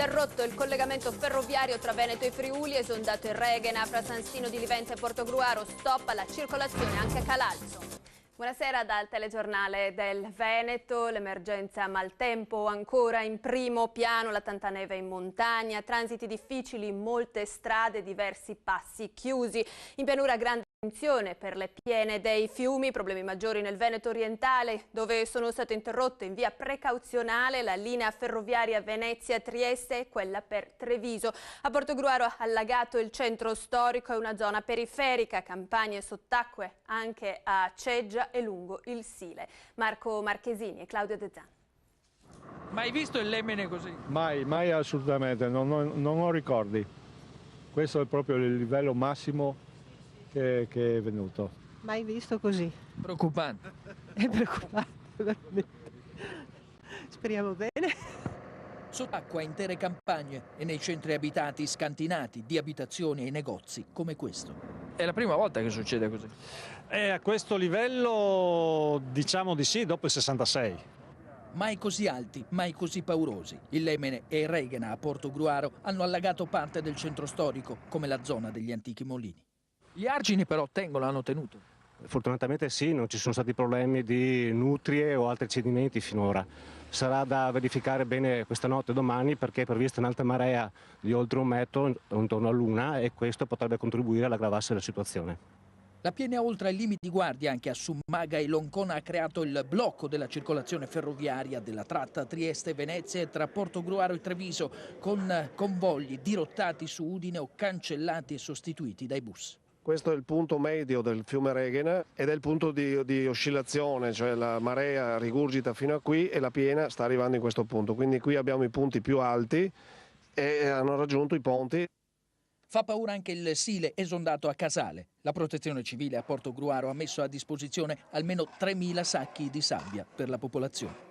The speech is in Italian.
interrotto il collegamento ferroviario tra Veneto e Friuli, esondato il Reghena, fra San Stino di Liventa e Portogruaro, stop alla circolazione anche a Calalzo. Buonasera dal telegiornale del Veneto. L'emergenza maltempo ancora in primo piano, la tanta neve in montagna, transiti difficili, molte strade, diversi passi chiusi. In pianura grande attenzione per le piene dei fiumi, problemi maggiori nel Veneto orientale, dove sono state interrotte in via precauzionale la linea ferroviaria Venezia-Trieste e quella per Treviso. A Portogruaro allagato il centro storico e una zona periferica, campagne sott'acque anche a Ceggia e lungo il Sile. Marco Marchesini e Claudio De Zan. Mai visto il Lemene così? Mai assolutamente, non ho ricordi. Questo è proprio il livello massimo che è venuto. Mai visto così. Preoccupante. È preoccupante, veramente. Speriamo bene. Sott'acqua intere campagne e nei centri abitati scantinati di abitazioni e negozi come questo. È la prima volta che succede così. A questo livello diciamo di sì, dopo il 66. Mai così alti, mai così paurosi. Il Lemene e il Reghena a Portogruaro hanno allagato parte del centro storico, come la zona degli antichi mulini. Gli argini però hanno tenuto. Fortunatamente sì, non ci sono stati problemi di nutrie o altri cedimenti finora. Sarà da verificare bene questa notte e domani perché è prevista un'alta marea di oltre 1 metro intorno all'una e questo potrebbe contribuire all'aggravarsi della situazione. La piena oltre ai limiti di guardia anche a Summaga e Loncona ha creato il blocco della circolazione ferroviaria della tratta Trieste-Venezia e tra Portogruaro e Treviso, con convogli dirottati su Udine o cancellati e sostituiti dai bus. Questo è il punto medio del fiume Reghena ed è il punto di oscillazione, cioè la marea rigurgita fino a qui e la piena sta arrivando in questo punto. Quindi qui abbiamo i punti più alti e hanno raggiunto i ponti. Fa paura anche il Sile esondato a Casale. La Protezione Civile a Portogruaro ha messo a disposizione almeno 3.000 sacchi di sabbia per la popolazione.